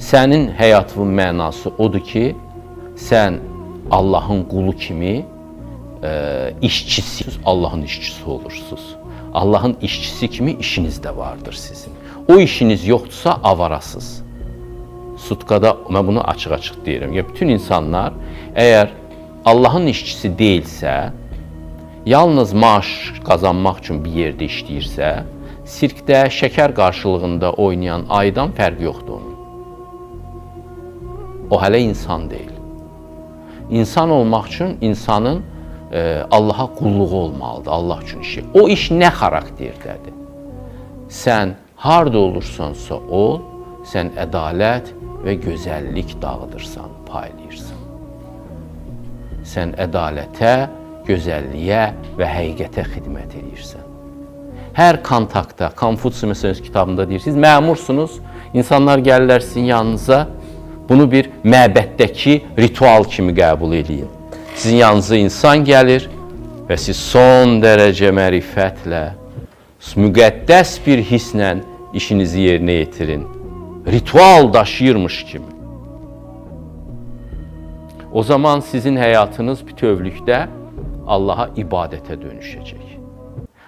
Sənin həyatının mənası odur ki, sən Allahın qulu kimi işçisiz, Allahın işçisi olursunuz. Allahın işçisi kimi işiniz də vardır sizin. O işiniz yoxdursa avarasız. Sutkada mən bunu açıq-açıq deyirəm. Ya bütün insanlar əgər Allahın işçisi deyilsə, yalnız maaş qazanmaq üçün bir yerdə işləyirsə, sirkdə şəkər qarşılığında oynayan aydan fərqi yoxdur onun. O hələ insan deyil. İnsan olmaq üçün insanın Allaha qulluğu olmalıdır, Allah üçün işi. O iş nə xarakterdədir? Sən harda olursansa ol, sən ədalət və gözəllik dağıdırsan, paylayırsan. Sən ədalətə, gözəlliyə və həqiqətə xidmət edirsən. Hər kontaktda, Konfutsi məsələn öz kitabında deyir, siz məmursunuz, insanlar gəlirlər sizin yanınıza, bunu bir məbəddəki ritual kimi qəbul edin. Sizin yanınıza insan gəlir və siz son dərəcə mərifətlə, müqəddəs bir hisslə işinizi yerinə yetirin. Ritual daşıyırmış kimi. O zaman sizin həyatınız bütövlükdə Allaha ibadətə dönüşəcək.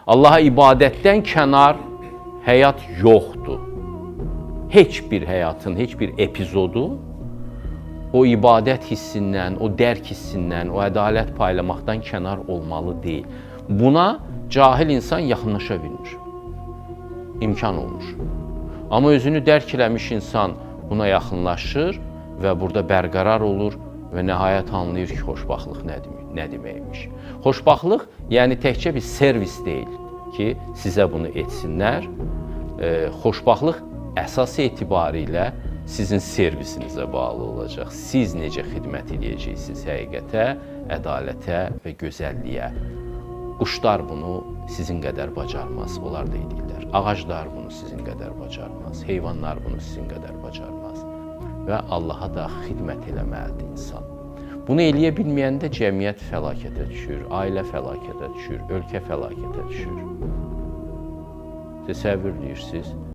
Allaha ibadətdən kənar həyat yoxdur. Heç bir həyatın, heç bir epizodu o ibadət hissindən, o dərk hissindən, o ədalət paylamaqdan kənar olmalı deyil. Buna cahil insan yaxınlaşa bilmir. İmkan olmur. Amma özünü dərk eləmiş insan buna yaxınlaşır və burada bərqərar olur və nəhayət anlayır ki, xoşbaxtlıq nə deməkmiş. Xoşbaxtlıq, yəni təkcə bir servis deyil ki, sizə bunu etsinlər. Xoşbaxtlıq əsas etibarilə sizin servisinizə bağlı olacaq. Siz necə xidmət edəcəksiniz həqiqətə, ədalətə və gözəlliyə. Quşlar bunu sizin qədər bacarmaz, onlar da edirlər. Ağaclar bunu sizin qədər bacarmaz, heyvanlar bunu sizin qədər bacarmaz. Və Allaha da xidmət eləməlidir insan. Bunu eləyə bilməyəndə cəmiyyət fəlakətə düşür, ailə fəlakətə düşür, ölkə fəlakətə düşür. Təsəvvür edirsiniz.